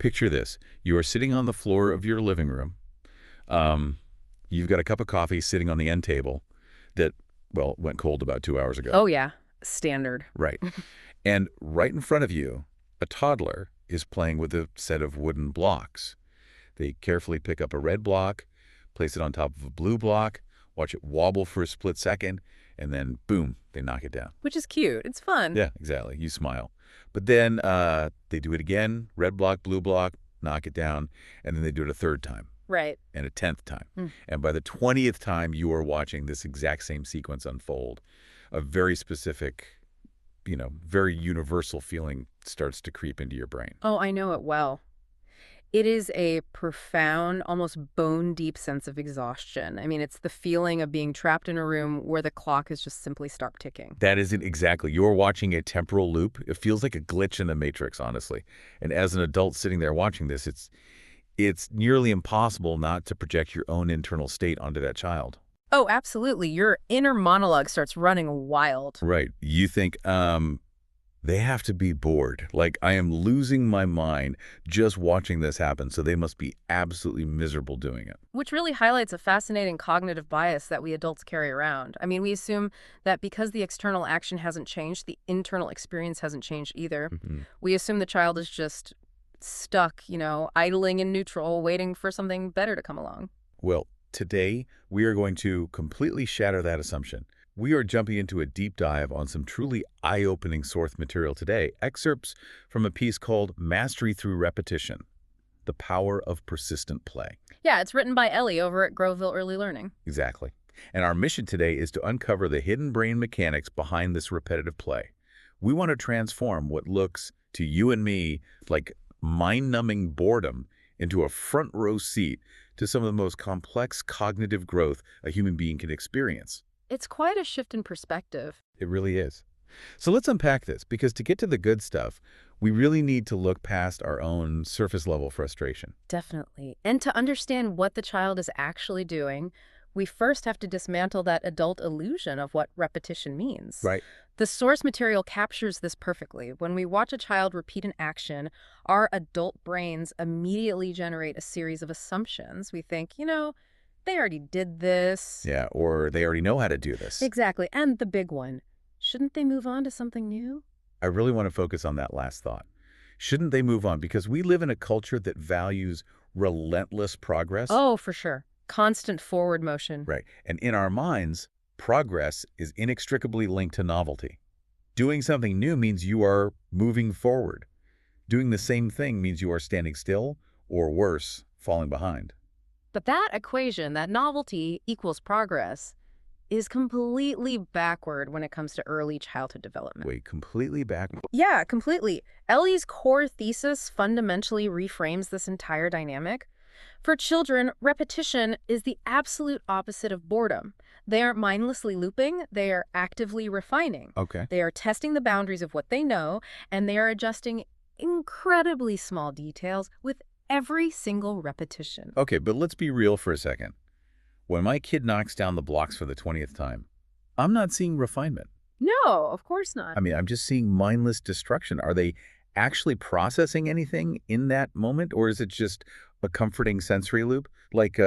Picture this. You are sitting on the floor of your living room. You've got a cup of coffee sitting on the end table that, well, went cold about 2 hours ago. Oh, yeah. Standard. Right. And right in front of you, a toddler is playing with a set of wooden blocks. They carefully pick up a red block, place it on top of a blue block, watch it wobble for a split second, and then, boom, they knock it down. Which is cute. It's fun. Yeah, exactly. You smile. But then they do it again, red block, blue block, knock it down, and then they do it a third time. Right. And a 10th time. And by the 20th time, you are watching this exact same sequence unfold. A very specific, very universal feeling starts to creep into your brain. Oh, I know it well. It is a profound, almost bone-deep sense of exhaustion. I mean, it's the feeling of being trapped in a room where the clock has just simply stopped ticking. That is it exactly. You're watching a temporal loop. It feels like a glitch in the Matrix, honestly. And as an adult sitting there watching this, it's nearly impossible not to project your own internal state onto that child. Oh, absolutely. Your inner monologue starts running wild. Right. You think, they have to be bored. Like, I am losing my mind just watching this happen, so they must be absolutely miserable doing it. Which really highlights a fascinating cognitive bias that we adults carry around. I mean, we assume that because the external action hasn't changed, the internal experience hasn't changed either. We assume the child is just stuck, idling in neutral, waiting for something better to come along. Well, today we are going to completely shatter that assumption. We are jumping into a deep dive on some truly eye-opening source material today, excerpts from a piece called Mastery Through Repetition, The Power of Persistent Play. Yeah, it's written by Ellie over at GrowVille Early Learning. Exactly. And our mission today is to uncover the hidden brain mechanics behind this repetitive play. We want to transform what looks to you and me like mind-numbing boredom into a front-row seat to some of the most complex cognitive growth a human being can experience. It's quite a shift in perspective. It really is. So let's unpack this, because to get to the good stuff, we really need to look past our own surface-level frustration. Definitely. And to understand what the child is actually doing, we first have to dismantle that adult illusion of what repetition means. Right. The source material captures this perfectly. When we watch a child repeat an action, our adult brains immediately generate a series of assumptions. We think, they already did this. Yeah, or they already know how to do this. Exactly. And the big one, shouldn't they move on to something new? I really want to focus on that last thought. Shouldn't they move on? Because we live in a culture that values relentless progress. Oh, for sure. Constant forward motion. Right. And in our minds, progress is inextricably linked to novelty. Doing something new means you are moving forward. Doing the same thing means you are standing still, or worse, falling behind. But that equation, that novelty equals progress, is completely backward when it comes to early childhood development. Wait, completely back? Yeah, completely. Ellie's core thesis fundamentally reframes this entire dynamic. For children, repetition is the absolute opposite of boredom. They aren't mindlessly looping, they are actively refining. Okay. They are testing the boundaries of what they know, and they are adjusting incredibly small details with every single repetition. Okay, but let's be real for a second. When my kid knocks down the blocks for the 20th time, I'm not seeing refinement. No, of course not. I mean, I'm just seeing mindless destruction. Are they actually processing anything in that moment, or is it just a comforting sensory loop? Like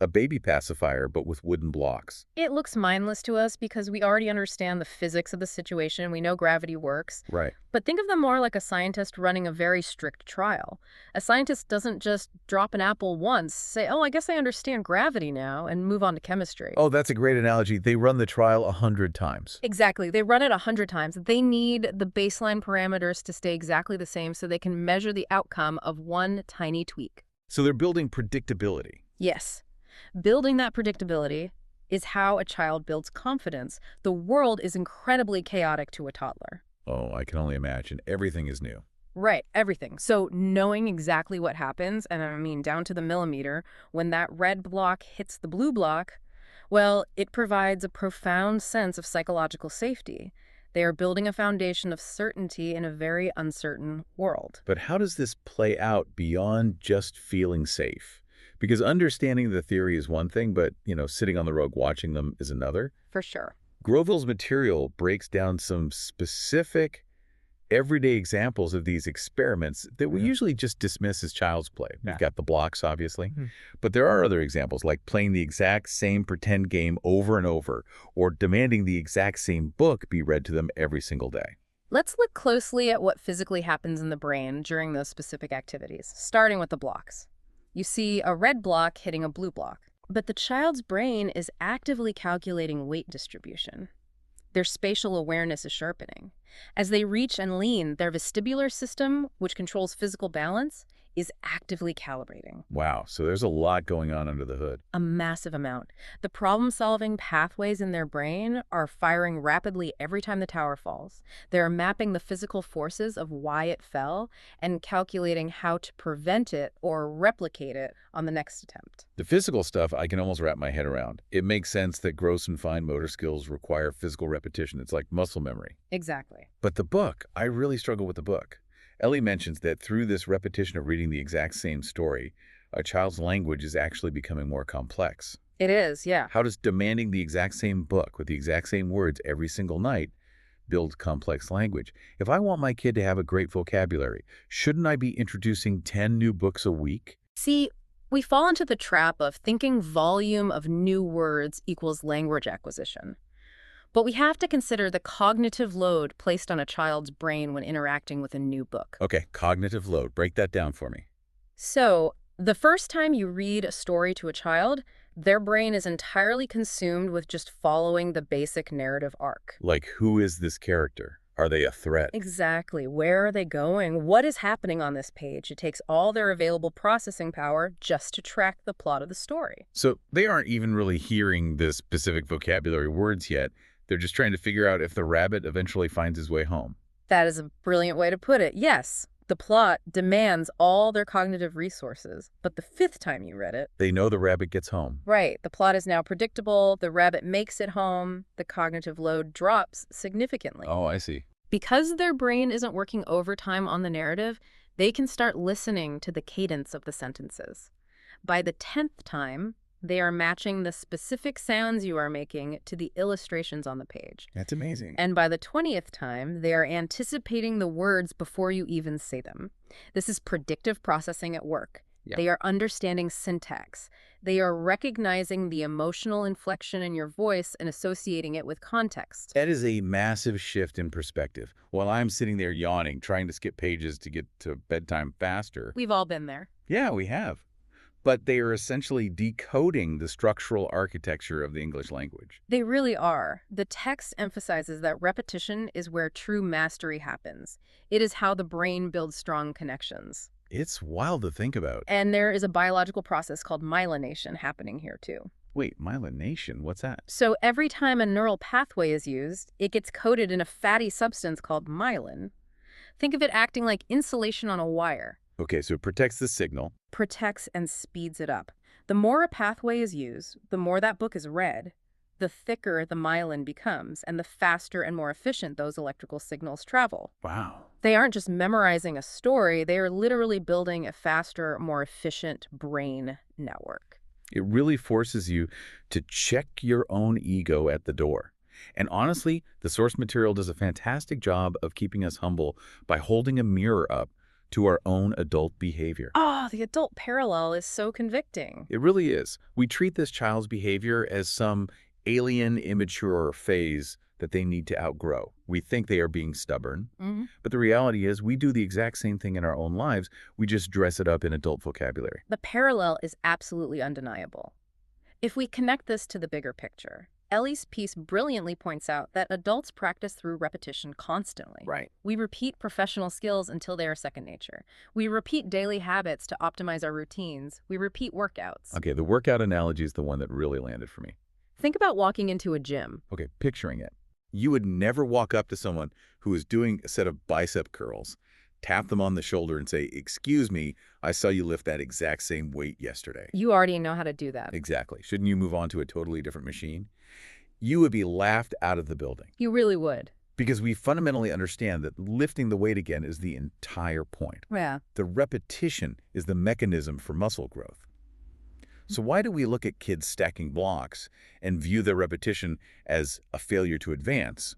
a baby pacifier, but with wooden blocks. It looks mindless to us because we already understand the physics of the situation. We know gravity works. Right. But think of them more like a scientist running a very strict trial. A scientist doesn't just drop an apple once, say, oh, I guess I understand gravity now, and move on to chemistry. Oh, that's a great analogy. They run the trial 100 times. Exactly. They run it 100 times. They need the baseline parameters to stay exactly the same so they can measure the outcome of one tiny tweak. So they're building predictability. Yes. Building that predictability is how a child builds confidence. The world is incredibly chaotic to a toddler. Oh, I can only imagine. Everything is new. Right, everything. So knowing exactly what happens, and I mean down to the millimeter, when that red block hits the blue block, well, it provides a profound sense of psychological safety. They are building a foundation of certainty in a very uncertain world. But how does this play out beyond just feeling safe? Because understanding the theory is one thing, but, sitting on the rug watching them is another. For sure. GrowVille's material breaks down some specific everyday examples of these experiments that we Yeah. usually just dismiss as child's play. Yeah. We've got the blocks, obviously. Mhm. But there are other examples, like playing the exact same pretend game over and over, or demanding the exact same book be read to them every single day. Let's look closely at what physically happens in the brain during those specific activities, starting with the blocks. You see a red block hitting a blue block, but the child's brain is actively calculating weight distribution. Their spatial awareness is sharpening. As they reach and lean, their vestibular system, which controls physical balance, is actively calibrating. Wow, so there's a lot going on under the hood. A massive amount. The problem-solving pathways in their brain are firing rapidly every time the tower falls. They're mapping the physical forces of why it fell and calculating how to prevent it or replicate it on the next attempt. The physical stuff I can almost wrap my head around. It makes sense that gross and fine motor skills require physical repetition. It's like muscle memory. Exactly. But the book, I really struggle with the book. Ellie mentions that through this repetition of reading the exact same story, a child's language is actually becoming more complex. It is, yeah. How does demanding the exact same book with the exact same words every single night build complex language? If I want my kid to have a great vocabulary, shouldn't I be introducing 10 new books a week? See, we fall into the trap of thinking volume of new words equals language acquisition. But we have to consider the cognitive load placed on a child's brain when interacting with a new book. Okay, cognitive load. Break that down for me. So, the first time you read a story to a child, their brain is entirely consumed with just following the basic narrative arc. Like, who is this character? Are they a threat? Exactly. Where are they going? What is happening on this page? It takes all their available processing power just to track the plot of the story. So they aren't even really hearing the specific vocabulary words yet. They're just trying to figure out if the rabbit eventually finds his way home. That is a brilliant way to put it. Yes, the plot demands all their cognitive resources, but the fifth time you read it, They know the rabbit gets home. right, the plot is now predictable, the rabbit makes it home, the cognitive load drops significantly. Oh, I see. Because their brain isn't working overtime on the narrative, they can start listening to the cadence of the sentences. By the 10th time, they are matching the specific sounds you are making to the illustrations on the page. That's amazing. And by the 20th time, they are anticipating the words before you even say them. This is predictive processing at work. Yeah. They are understanding syntax. They are recognizing the emotional inflection in your voice and associating it with context. That is a massive shift in perspective. While I'm sitting there yawning, trying to skip pages to get to bedtime faster. We've all been there. Yeah, we have. But they are essentially decoding the structural architecture of the English language. They really are. The text emphasizes that repetition is where true mastery happens. It is how the brain builds strong connections. It's wild to think about. And there is a biological process called myelination happening here too. Wait, myelination? What's that? So every time a neural pathway is used, it gets coated in a fatty substance called myelin. Think of it acting like insulation on a wire. Okay, so it protects the signal. Protects and speeds it up. The more a pathway is used, the more that book is read, the thicker the myelin becomes, and the faster and more efficient those electrical signals travel. Wow. They aren't just memorizing a story, they are literally building a faster, more efficient brain network. It really forces you to check your own ego at the door. And honestly, the source material does a fantastic job of keeping us humble by holding a mirror up to our own adult behavior. Oh, the adult parallel is so convicting. It really is. We treat this child's behavior as some alien, immature phase that they need to outgrow. We think they are being stubborn, but the reality is we do the exact same thing in our own lives. We just dress it up in adult vocabulary. The parallel is absolutely undeniable. If we connect this to the bigger picture, Ellie's piece brilliantly points out that adults practice through repetition constantly. Right. We repeat professional skills until they are second nature. We repeat daily habits to optimize our routines. We repeat workouts. Okay, the workout analogy is the one that really landed for me. Think about walking into a gym. Okay, picturing it. You would never walk up to someone who is doing a set of bicep curls, tap them on the shoulder and say, "Excuse me, I saw you lift that exact same weight yesterday." You already know how to do that. Exactly. Shouldn't you move on to a totally different machine? You would be laughed out of the building. You really would. Because we fundamentally understand that lifting the weight again is the entire point. Yeah. The repetition is the mechanism for muscle growth. So why do we look at kids stacking blocks and view their repetition as a failure to advance,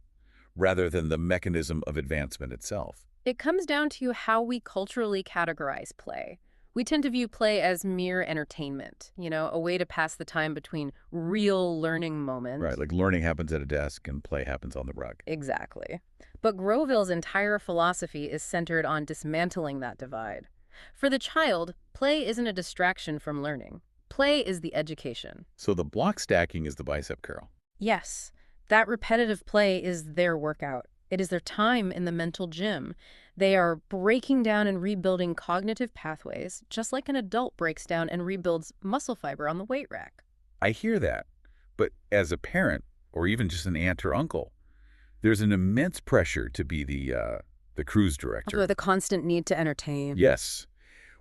rather than the mechanism of advancement itself. It comes down to how we culturally categorize play. We tend to view play as mere entertainment, a way to pass the time between real learning Right, moments. like learning happens at a desk and play happens on the rug. Exactly. But GrowVille's entire philosophy is centered on dismantling that divide. For the child, play isn't a distraction from learning. Play is the education. So the block stacking is the bicep curl. Yes, that repetitive play is their workout. It is their time in the mental gym. They are breaking down and rebuilding cognitive pathways, just like an adult breaks down and rebuilds muscle fiber on the weight rack. I hear that, but as a parent, or even just an aunt or uncle, there's an immense pressure to be the cruise director. The constant need to entertain. Yes,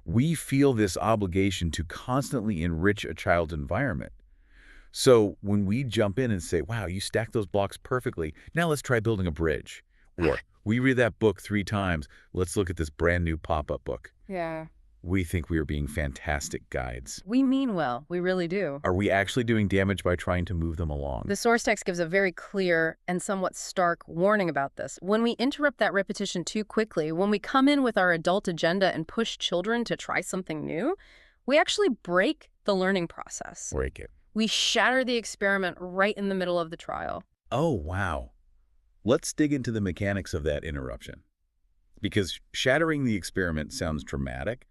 we feel this obligation to constantly enrich a child's environment. So when we jump in and say, wow, you stacked those blocks perfectly, now let's try building a bridge. Or we read that book 3 times, let's look at this brand new pop-up book. Yeah. We think we are being fantastic guides. We mean well. We really do. Are we actually doing damage by trying to move them along? The source text gives a very clear and somewhat stark warning about this. When we interrupt that repetition too quickly, when we come in with our adult agenda and push children to try something new, we actually break the learning process. Break it. We shatter the experiment right in the middle of the trial. Oh, wow. Let's dig into the mechanics of that interruption. Because shattering the experiment sounds dramatic.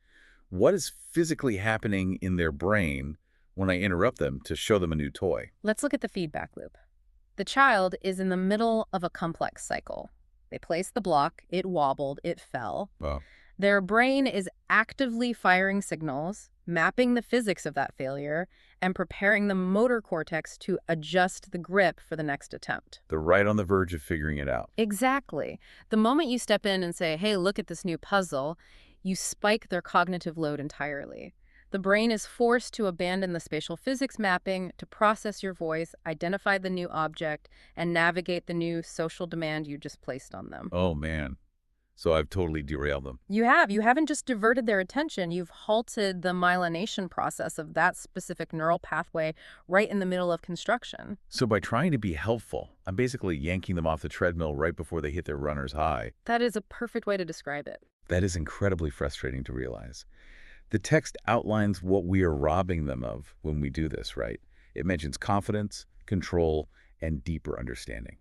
What is physically happening in their brain when I interrupt them to show them a new toy? Let's look at the feedback loop. The child is in the middle of a complex cycle. They placed the block, it wobbled, it fell. Well, Their brain is actively firing signals, mapping the physics of that failure, and preparing the motor cortex to adjust the grip for the next attempt. they're right on the verge of figuring it out. Exactly. The moment you step in and say, hey, look at this new puzzle, you spike their cognitive load entirely. The brain is forced to abandon the spatial physics mapping to process your voice, identify the new object, and navigate the new social demand you just placed on them. Oh, man. So I've totally derailed them. You have. You haven't just diverted their attention. You've halted the myelination process of that specific neural pathway right in the middle of construction. So by trying to be helpful, I'm basically yanking them off the treadmill right before they hit their runner's high. That is a perfect way to describe it. That is incredibly frustrating to realize. The text outlines what we are robbing them of when we do this, right? It mentions confidence, control, and deeper understanding.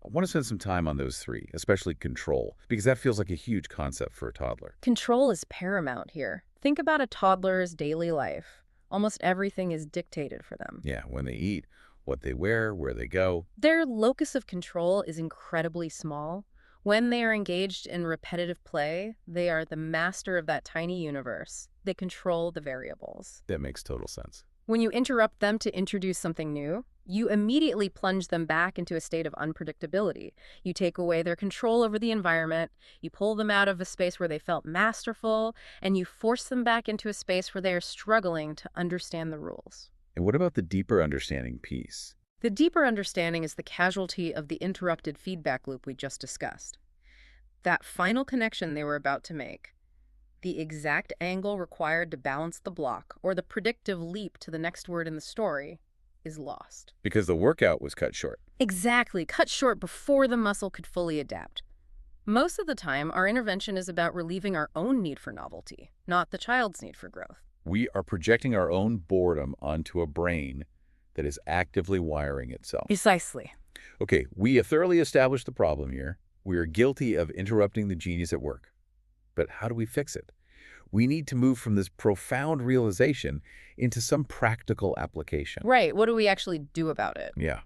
I want to spend some time on those 3, especially control, because that feels like a huge concept for a toddler. Control is paramount here. Think about a toddler's daily life. Almost everything is dictated for them. Yeah, when they eat, what they wear, where they go. Their locus of control is incredibly small. When they are engaged in repetitive play, they are the master of that tiny universe. They control the variables. That makes total sense. When you interrupt them to introduce something new, you immediately plunge them back into a state of unpredictability. You take away their control over the environment, you pull them out of a space where they felt masterful, and you force them back into a space where they are struggling to understand the rules. And what about the deeper understanding piece? The deeper understanding is the casualty of the interrupted feedback loop we just discussed. That final connection they were about to make, the exact angle required to balance the block, or the predictive leap to the next word in the story, is lost. Because the workout was cut short. Exactly, cut short before the muscle could fully adapt. Most of the time, our intervention is about relieving our own need for novelty, not the child's need for growth. We are projecting our own boredom onto a brain that is actively wiring itself. Precisely. Okay, we have thoroughly established the problem here. We are guilty of interrupting the genius at work. But how do we fix it? We need to move from this profound realization into some practical application. Right, what do we actually do about it? Yeah.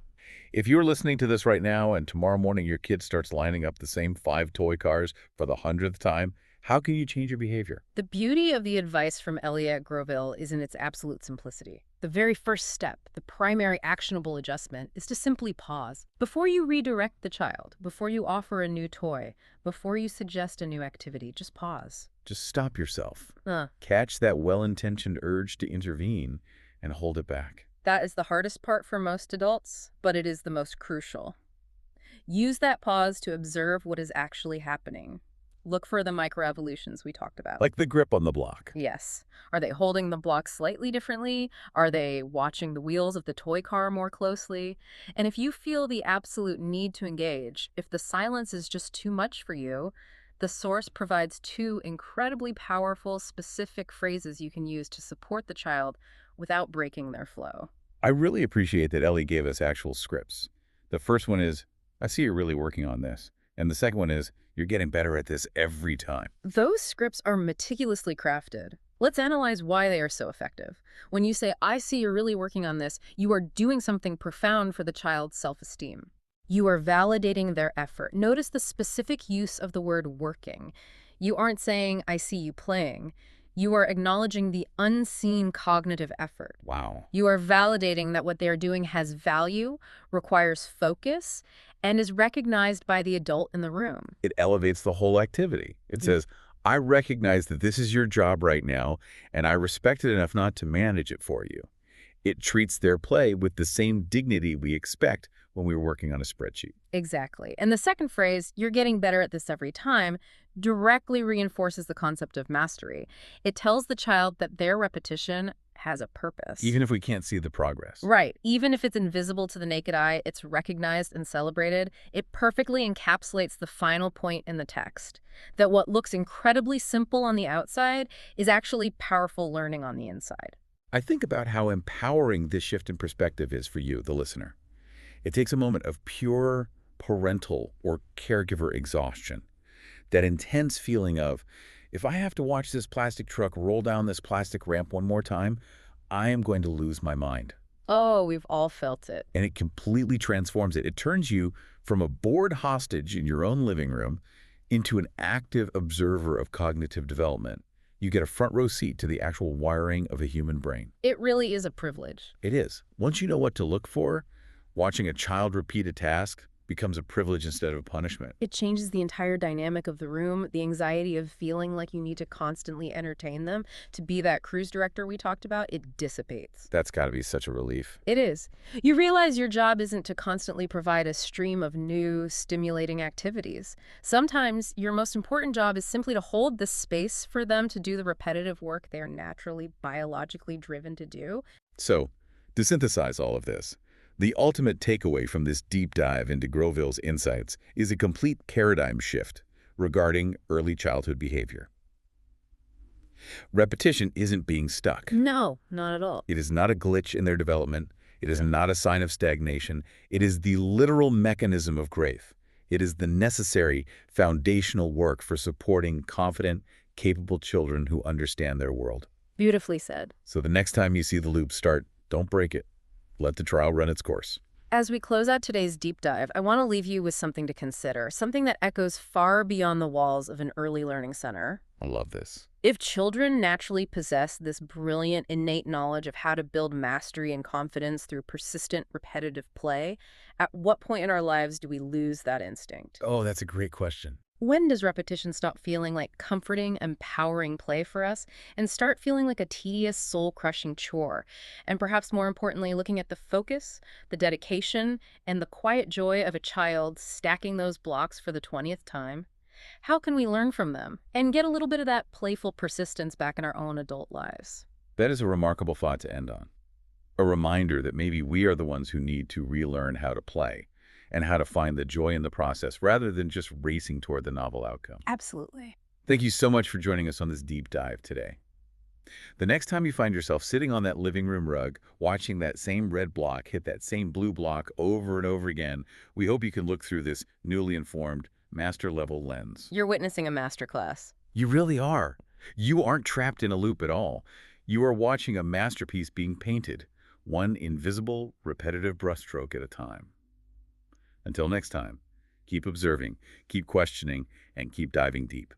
If you're listening to this right now and tomorrow morning your kid starts lining up the same 5 toy cars for the 100th time, how can you change your behavior? The beauty of the advice from Ellie at GrowVille is in its absolute simplicity. The very first step, the primary actionable adjustment, is to simply pause. Before you redirect the child, before you offer a new toy, before you suggest a new activity, just pause. Just stop yourself. Catch that well-intentioned urge to intervene and hold it back. That is the hardest part for most adults, but it is the most crucial. Use that pause to observe what is actually happening. Look for the microevolutions we talked about. Like the grip on the block. Yes. Are they holding the block slightly differently? Are they watching the wheels of the toy car more closely? And if you feel the absolute need to engage, if the silence is just too much for you, the source provides two incredibly powerful, specific phrases you can use to support the child without breaking their flow. I really appreciate that Ellie gave us actual scripts. The first one is, I see you're really working on this. And the second one is, you're getting better at this every time. Those scripts are meticulously crafted. Let's analyze why they are so effective. When you say, I see you're really working on this, you are doing something profound for the child's self-esteem. You are validating their effort. Notice the specific use of the word working. You aren't saying, I see you playing. You are acknowledging the unseen cognitive effort. Wow. You are validating that what they are doing has value, requires focus, and is recognized by the adult in the room. It elevates the whole activity. It says, I recognize that this is your job right now, and I respect it enough not to manage it for you. It treats their play with the same dignity we expect when we're working on a spreadsheet. Exactly. And the second phrase, you're getting better at this every time, directly reinforces the concept of mastery. It tells the child that their repetition has a purpose. Even if we can't see the progress. Right. Even if it's invisible to the naked eye, it's recognized and celebrated. It perfectly encapsulates the final point in the text, that what looks incredibly simple on the outside is actually powerful learning on the inside. I think about how empowering this shift in perspective is for you, the listener. It takes a moment of pure parental or caregiver exhaustion. That intense feeling of, if I have to watch this plastic truck roll down this plastic ramp one more time, I am going to lose my mind. Oh, we've all felt it. And it completely transforms it. It turns you from a bored hostage in your own living room into an active observer of cognitive development. You get a front row seat to the actual wiring of a human brain. It really is a privilege. It is. Once you know what to look for, watching a child repeat a task becomes a privilege instead of a punishment. It changes the entire dynamic of the room, the anxiety of feeling like you need to constantly entertain them. To be that cruise director we talked about, it dissipates. That's got to be such a relief. It is. You realize your job isn't to constantly provide a stream of new, stimulating activities. Sometimes your most important job is simply to hold the space for them to do the repetitive work they are naturally, biologically driven to do. So, to synthesize all of this, the ultimate takeaway from this deep dive into GrowVille's insights is a complete paradigm shift regarding early childhood behavior. Repetition isn't being stuck. No, not at all. It is not a glitch in their development. It is not a sign of stagnation. It is the literal mechanism of growth. It is the necessary foundational work for supporting confident, capable children who understand their world. Beautifully said. So the next time you see the loop start, don't break it. Let the trial run its course. As we close out today's deep dive, I want to leave you with something to consider, something that echoes far beyond the walls of an early learning center. I love this. If children naturally possess this brilliant innate knowledge of how to build mastery and confidence through persistent, repetitive play, at what point in our lives do we lose that instinct? Oh, that's a great question. When does repetition stop feeling like comforting, empowering play for us and start feeling like a tedious, soul-crushing chore? And perhaps more importantly, looking at the focus, the dedication, and the quiet joy of a child stacking those blocks for the 20th time? How can we learn from them and get a little bit of that playful persistence back in our own adult lives? That is a remarkable thought to end on. A reminder that maybe we are the ones who need to relearn how to play and how to find the joy in the process rather than just racing toward the novel outcome. Absolutely. Thank you so much for joining us on this deep dive today. The next time you find yourself sitting on that living room rug, watching that same red block hit that same blue block over and over again, we hope you can look through this newly informed, master-level lens. You're witnessing a masterclass. You really are. You aren't trapped in a loop at all. You are watching a masterpiece being painted, one invisible, repetitive brushstroke at a time. Until next time, keep observing, keep questioning, and keep diving deep.